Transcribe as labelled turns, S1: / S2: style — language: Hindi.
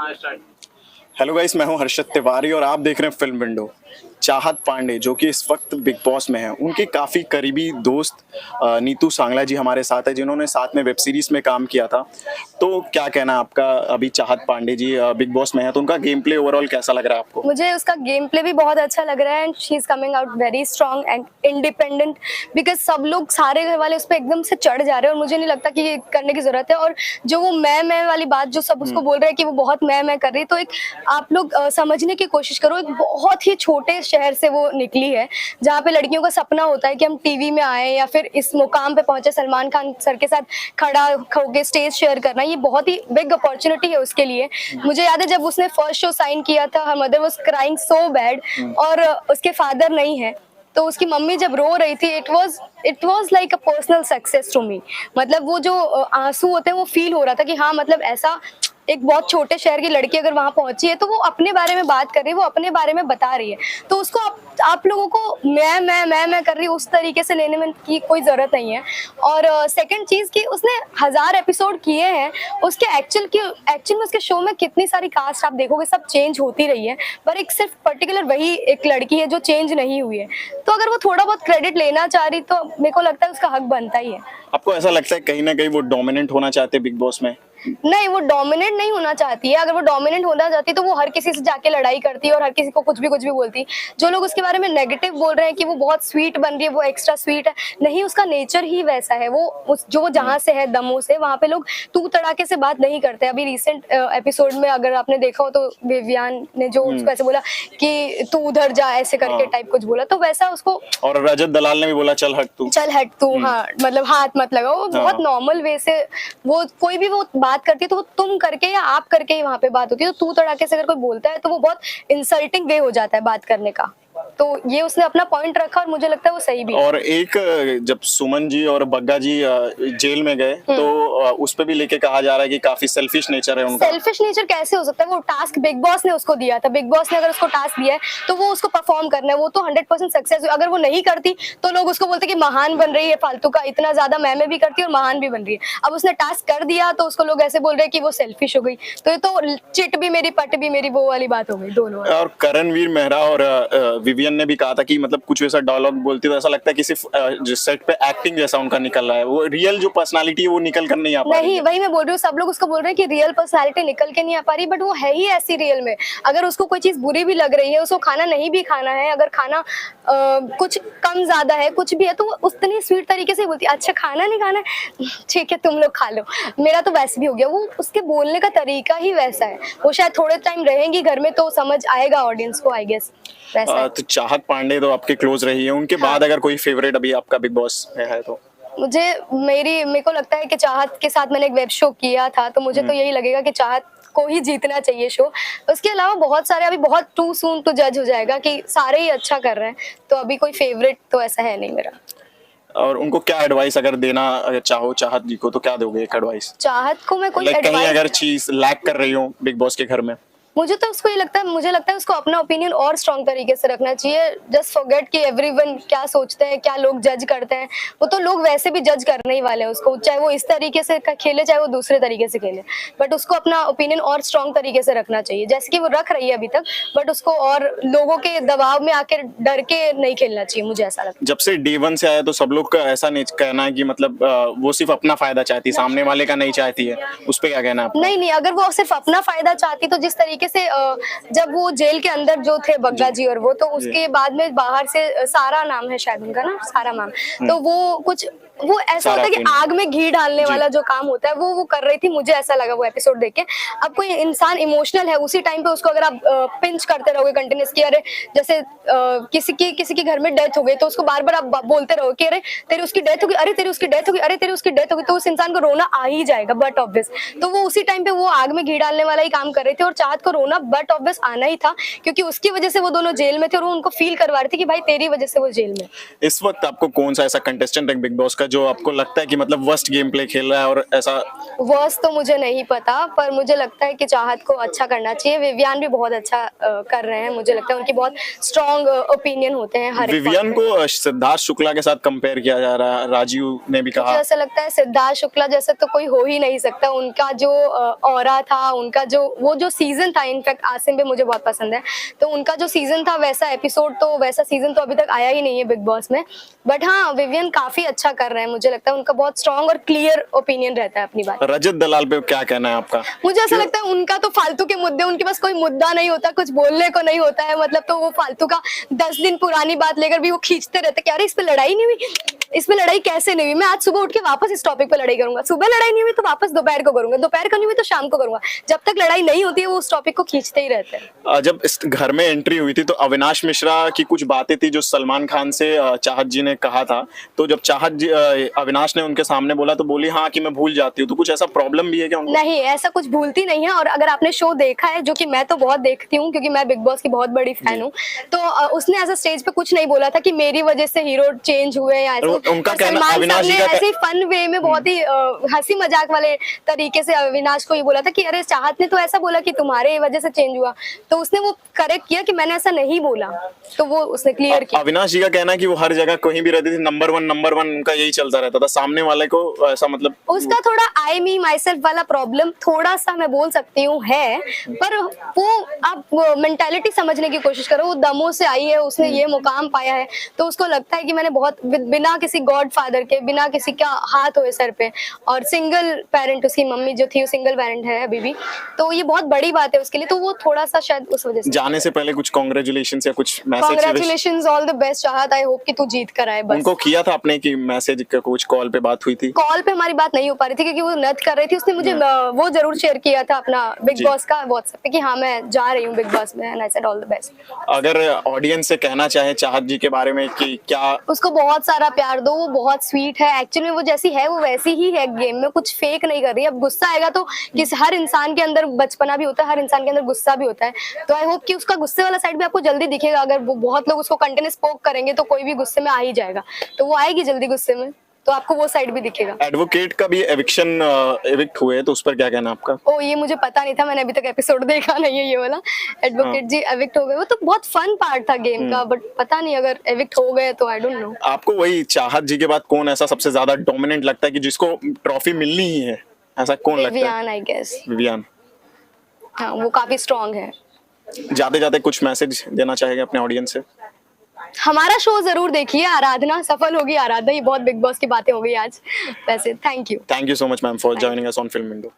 S1: हाँ स्टार्ट।
S2: हेलो गाइस, मैं हूं हर्षद तिवारी और आप देख रहे हैं फिल्म विंडो। चाहत पांडे जो कि इस वक्त बिग बॉस में है, उनके काफ़ी करीबी दोस्त नीतू सांगला जी हमारे साथ है, जिन्होंने साथ में वेब सीरीज में काम किया था। तो क्या कहना है आपका? अभी चाहत पांडे जी बिग बॉस में है, तो उनका गेम प्ले ओवरऑल कैसा लग रहा है आपको?
S3: मुझे उसका गेम प्ले भी बहुत अच्छा लग रहा है and she is coming out very strong and independent because सब लोग सारे घर वाले उस पर एकदम से चढ़ जा रहे हैं और मुझे नहीं लगता कि ये करने की जरूरत है। और जो वो मैं वाली बात जो सब उसको बोल रहे हैं कि वो बहुत मैं कर रही है, तो एक आप लोग समझने की कोशिश करो। एक बहुत ही छोटे शहर से वो निकली है जहाँ पे लड़कियों का सपना होता है कि हम टीवी में आए या फिर इस मुकाम पे पहुंचे, सलमान खान सर के साथ खड़ा होकर स्टेज शेयर करना, ये बहुत ही बिग अपॉर्चुनिटी है उसके लिए। मुझे याद है जब उसने फर्स्ट शो साइन किया था, her mother was crying so bad और उसके फादर नहीं है, तो उसकी मम्मी जब रो रही थी, it was like a personal success to me. मतलब वो जो आंसू होते हैं वो फील हो रहा था कि हाँ, मतलब ऐसा एक बहुत छोटे शहर की लड़की अगर वहां पहुंची है तो वो अपने बारे में बात कर रही है, वो अपने बारे में बता रही है। तो उसको आप लोगों को मैं कर रही हूँ उस तरीके से लेने में की कोई जरूरत नहीं है। और सेकंड चीज कि उसने 1000 एपिसोड किए हैं, उसके एक्चुअल में उसके शो में कितनी सारी कास्ट आप देखोगे सब चेंज होती रही है, पर एक सिर्फ पर्टिकुलर वही एक लड़की है जो चेंज नहीं हुई है। तो अगर वो थोड़ा बहुत क्रेडिट लेना चाह रही तो मेरे को लगता है उसका हक बनता ही है।
S2: आपको ऐसा लगता है कहीं ना कहीं वो डोमिनेंट होना चाहते हैं बिग बॉस में?
S3: नहीं, वो डोमिनेंट नहीं होना चाहती है। अगर वो डोमिनेंट होना चाहती तो वो हर किसी से जाके लड़ाई करती है और हर किसी को कुछ भी बोलती। जो लोग उसके बारे में नेगेटिव बोल रहे हैं कि वो बहुत स्वीट बन रही है, वो एक्स्ट्रा स्वीट है, नहीं, उसका नेचर ही वैसा है। वो जो जहाँ से है दमों से, वहाँ पे लोग तू तड़ाके से बात नहीं करते। अभी रिसेंट एपिसोड में अगर आपने देखा हो तो विवियान ने जो उसको ऐसे बोला कि तू उधर जा, ऐसे करके टाइप कुछ बोला, तो वैसा उसको।
S2: और रजत दलाल ने भी बोला चल हट तू।
S3: हाँ, मतलब हाथ मत लगाओ। वो बहुत नॉर्मल वे से वो कोई भी वो बात करती है तो वो तुम करके या आप करके ही वहां पे बात होती है। तो तू तड़ाके से अगर कोई बोलता है तो वो बहुत इंसल्टिंग वे हो जाता है बात करने का। तो ये उसने अपना पॉइंट रखा और मुझे लगता है वो सही भी है।
S2: और एक जब सुमन जी और बग्गा जी जेल में गए तो उस पे भी लेके कहा जा रहा है कि काफी सेल्फिश नेचर है उनका।
S3: सेल्फिश नेचर कैसे हो सकता है? वो टास्क बिग बॉस ने उसको दिया था, बिग बॉस ने अगर उसको टास्क दिया है तो वो उसको परफॉर्म करना है। वो तो 100% सक्सेस। अगर वो नहीं करती तो लोग उसको बोलते कि महान बन रही है, फालतू का इतना ज्यादा मैं भी करती है और महान भी बन रही है। अब उसने टास्क कर दिया तो उसको लोग ऐसे बोल रहे हैं कि वो सेल्फिश हो गई। तो ये तो चिट भी मेरी पट भी मेरी, वो वाली बात हो गई दोनों।
S2: और करणवीर मेहरा और विवियन ने भी कहा था कि मतलब कुछ वैसा डायलॉग बोलती तो ऐसा लगता है कि सिर्फ जिस सेट पे एक्टिंग जैसा उनका निकल रहा है, वो रियल जो पर्सनालिटी है वो निकल कर नहीं आ पा रही।
S3: नहीं, वही मैं बोल रही हूँ, सब लोग उसको बोल रहे हैं कि रियल पर्सनालिटी निकल के नहीं आ पा रही, बट वो है ही ऐसी रियल में। अगर उसको कोई चीज बुरी भी लग रही है, उसको खाना नहीं भी खाना है, अगर खाना कुछ कम ज्यादा है, कुछ भी है, तो वो उतनी स्वीट तरीके से बोलती है, अच्छा खाना नहीं खाना है, ठीक है तुम लोग खा लो, मेरा तो वैसे भी हो गया। वो उसके बोलने का तरीका ही वैसा है। वो शायद थोड़े टाइम रहेंगी घर में तो समझ आएगा ऑडियंस को, आई गेस वैसा।
S2: तो चाहत पांडे तो आपके क्लोज रही है, उनके बाद अगर कोई फेवरेट अभी आपका बिग बॉस में है तो?
S3: मेरे को लगता है कि चाहत के साथ मैंने एक वेब शो किया था, तो मुझे तो यही लगेगा कि चाहत को ही जीतना चाहिए शो। उसके अलावा बहुत सारे, अभी बहुत टू सून टू जज हो जाएगा कि सारे ही अच्छा कर रहे हैं, तो अभी कोई फेवरेट तो ऐसा है नहीं मेरा।
S2: और उनको क्या एडवाइस अगर देना चाहो चाहत जी को तो क्या दोगे एक एडवाइस?
S3: चाहत को मैं कोई
S2: कहीं
S3: एडवाइस,
S2: अगर चीज लैक कर रही हो बिग बॉस के घर में,
S3: मुझे तो उसको ये लगता है, मुझे लगता है उसको अपना ओपिनियन और स्ट्रॉन्ग तरीके से रखना चाहिए। जस्ट फॉरगेट कि एवरीवन क्या सोचते हैं, क्या लोग जज करते हैं। वो तो लोग वैसे भी जज करने ही वाले हैं उसको, चाहे वो इस तरीके से खेले चाहे वो दूसरे तरीके से खेले, बट उसको अपना ओपिनियन और स्ट्रॉन्ग तरीके से रखना चाहिए, जैसे कि वो रख रही है अभी तक। बट उसको और लोगों के दबाव में आकर डर के नहीं खेलना चाहिए, मुझे ऐसा लगता है।
S2: जब से डे वन से आया तो सब लोग का ऐसा नहीं कहना है कि मतलब वो सिर्फ अपना फायदा चाहती है, सामने वाले का नहीं चाहती है, उस पर क्या कहना है?
S3: नहीं, अगर वो सिर्फ अपना फायदा चाहती तो जिस तरीके से जब वो जेल के अंदर जो थे बग्गा जी और वो, तो उसके बाद में बाहर से सारा नाम है शायद उनका ना, सारा मैम, तो वो ऐसा होता है कि आग में घी डालने वाला जो काम होता है वो कर रही थी। मुझे ऐसा लगा वो एपिसोड देख के। अब कोई इंसान इमोशनल है, उसी टाइम पे उसको अगर आप पिंच करते रहोगे कंटिन्यूस की, अरे जैसे किसी के घर में डेथ हो गई तो उसको बार बार आप बोलते रहो कि अरे तेरी उसकी डेथ होगी, अरे तेरी उसकी डेथ होगी, अरे तेरी उसकी डेथ होगी, तो उस इंसान को रोना आ ही जाएगा बट ऑब्वियस। तो वो उसी टाइम पे वो आग में घी डालने वाला ही काम कर रही थी और चाहत को रोना बट ऑब्वियस आना ही था, क्योंकि उसकी वजह से वो दोनों जेल में थे और वो उनको फील करवा रहे थे कि भाई तेरी वजह से वो जेल में।
S2: इस वक्त आपको कौन सा ऐसा कंटेस्टेंट है बिग बॉस का जो आपको लगता है कि मतलब वर्स्ट गेम प्ले खेल रहा है और ऐसा?
S3: वर्स तो मुझे नहीं पता, पर मुझे लगता है कि चाहत को अच्छा करना चाहिए। विवियान भी बहुत अच्छा कर रहे हैं, मुझे लगता है उनकी बहुत स्ट्रॉन्ग ओपिनियन होते हैं हर एक
S2: विवियन
S3: point पे।
S2: को सिद्धार्थ शुक्ला के साथ कंपेयर किया जा रहा है, राजीव ने भी
S3: मुझे
S2: कहा।
S3: ऐसा लगता है सिद्धार्थ शुक्ला जैसे तो कोई हो ही नहीं सकता। उनका जो ऑरा था, उनका जो वो जो सीजन था, इनफैक्ट आसिम भी मुझे बहुत पसंद है, तो उनका जो सीजन था वैसा एपिसोड तो वैसा सीजन तो अभी तक आया ही नहीं है बिग बॉस में। बट हाँ, विवियन काफी अच्छा कर रहे हैं, मुझे लगता है उनका बहुत स्ट्रॉन्ग और क्लियर ओपिनियन रहता है अपनी बात।
S2: रजत दलाल पे क्या कहना है आपका?
S3: मुझे ऐसा
S2: क्यों-
S3: लगता है उनका तो फालतू के मुद्दे, उनके पास कोई मुद्दा नहीं होता, कुछ बोलने को नहीं होता है, मतलब तो वो फालतू का 10 दिन पुरानी बात लेकर भी वो खींचते रहते कि अरे इस पे लड़ाई नहीं हुई, इस पे लड़ाई कैसे नहीं हुई, मैं आज सुबह उठ के वापस इस टॉपिक पे लड़ाई करूंगा, सुबह लड़ाई नहीं हुई तो वापस दोपहर को करूंगा, दोपहर को नहीं हुई तो शाम को करूंगा। जब तक लड़ाई नहीं होती है वो उस टॉपिक को खींचते ही रहते हैं।
S2: जब इस घर में एंट्री हुई थी तो अविनाश मिश्रा की कुछ बातें थी जो सलमान खान से चाहत जी ने कहा था, तो जब चाहत जी अविनाश ने उनके सामने बोला तो बोली हाँ कि मैं भूल जाती हूँ, तो कुछ ऐसा प्रॉब्लम भी है क्या उनको?
S3: नहीं, ऐसा कुछ भूलती नहीं है। और अगर आपने शो देखा है, जो कि मैं तो बहुत देखती हूँ क्योंकि मैं बिग बॉस की बहुत बड़ी फैन हूँ, तो उसने ऐसा स्टेज पे कुछ नहीं बोला था कि मेरी वजह से हीरो चेंज हुए या ऐसे।
S2: उनका
S3: और
S2: कहना
S3: सलमान
S2: अविनाश
S3: साहब
S2: जी
S3: ने
S2: का
S3: ऐसे फन वे में बहुत ही हंसी मजाक वाले तरीके से अविनाश को ये बोला था कि अरे चाहत ने तो ऐसा बोला कि तुम्हारे वजह से चेंज हुआ, तो उसने वो करेक्ट किया कि मैंने ऐसा नहीं बोला, तो वो उसने क्लियर किया।
S2: अविनाश जी का कहना है कि वो हर जगह कहीं भी रहती थी, नंबर वन उनका यही चलता रहता था, सामने वाले को ऐसा मतलब
S3: उसका थोड़ा आई मी माई सेल्फ वाला प्रॉब्लम थोड़ा सा मैं बोल सकती हूँ है, पर वो आप मेंटालिटी समझने की कोशिश करो। वो दमों से आई है, उसने ये मुकाम पाया है, तो उसको लगता है कि मैंने बहुत बिना किसी गॉड फादर के, बिना किसी का हाथ हुए सर पे, और सिंगल पेरेंट, उसकी मम्मी जो थी वो सिंगल पेरेंट है अभी भी, तो ये बहुत बड़ी बात है उसके लिए, तो वो थोड़ा सा शायद उस वजह से।
S2: जाने से पहले कुछ कॉन्ग्रेचुलेशन या कुछ message?
S3: Congratulation, all the best चाहत, आई होप कि तू जीत कर आए। बस
S2: उनको किया था आपने कि मैसेज का कुछ कॉल पे बात हुई थी?
S3: कॉल पे हमारी बात नहीं हो पा रही थी क्योंकि वो नृत्य कर रही थी। उसने मुझे वो जरूर शेयर किया था अपना बिग
S2: जी।
S3: बॉस का व्हाट्सएप पे कि हाँ मैं जा रही हूँ बिग बॉस में, and I said all the best.
S2: अगर ऑडियंस से कहना चाहे चाहत जी के बारे में कि क्या?
S3: उसको बहुत सारा प्यार दो, वो बहुत स्वीट है, एक्चुअली वो जैसी है वो वैसी ही है गेम में, कुछ फेक नहीं कर रही। अब गुस्सा आएगा तो किस हर इंसान के अंदर बचपना भी होता है, हर इंसान के अंदर गुस्सा भी होता है, तो आई होप कि उसका गुस्से वाला साइड भी आपको जल्दी दिखेगा। अगर वो बहुत लोग उसको कंटिन्यूस पोक करेंगे तो कोई भी गुस्से में आ ही जाएगा, तो वो आएगी जल्दी गुस्से में, तो आपको वो साइड भी दिखेगा।
S2: एडवोकेट का भी एविक्ट हुए, तो उस पर क्या कहना आपका?
S3: ओ, ये मुझे पता नहीं था, मैंने अभी तक एपिसोड देखा नहीं है ये वाला। एडवोकेट जी एविक्ट हो गए, वो तो बहुत फन पार्ट था गेम का, बट पता नहीं अगर एविक्ट हो गए तो आई डोंट नो।
S2: आपको वही चाहत जी के बाद कौन ऐसा सबसे ज्यादा डोमिनेंट लगता है कि जिसको ट्रॉफी मिलनी ही है, ऐसा कौन लगता है?
S3: Vivian I guess.
S2: विवियान।
S3: हाँ, वो काफी स्ट्रांग है।
S2: जाते जाते कुछ मैसेज देना चाहेंगे अपने ऑडियंस से?
S3: हमारा शो जरूर देखिए, आराधना सफल होगी आराधना। ये बहुत बिग बॉस की बातें हो गई आज वैसे। Thank you
S2: thank you so much ma'am for joining us on film window.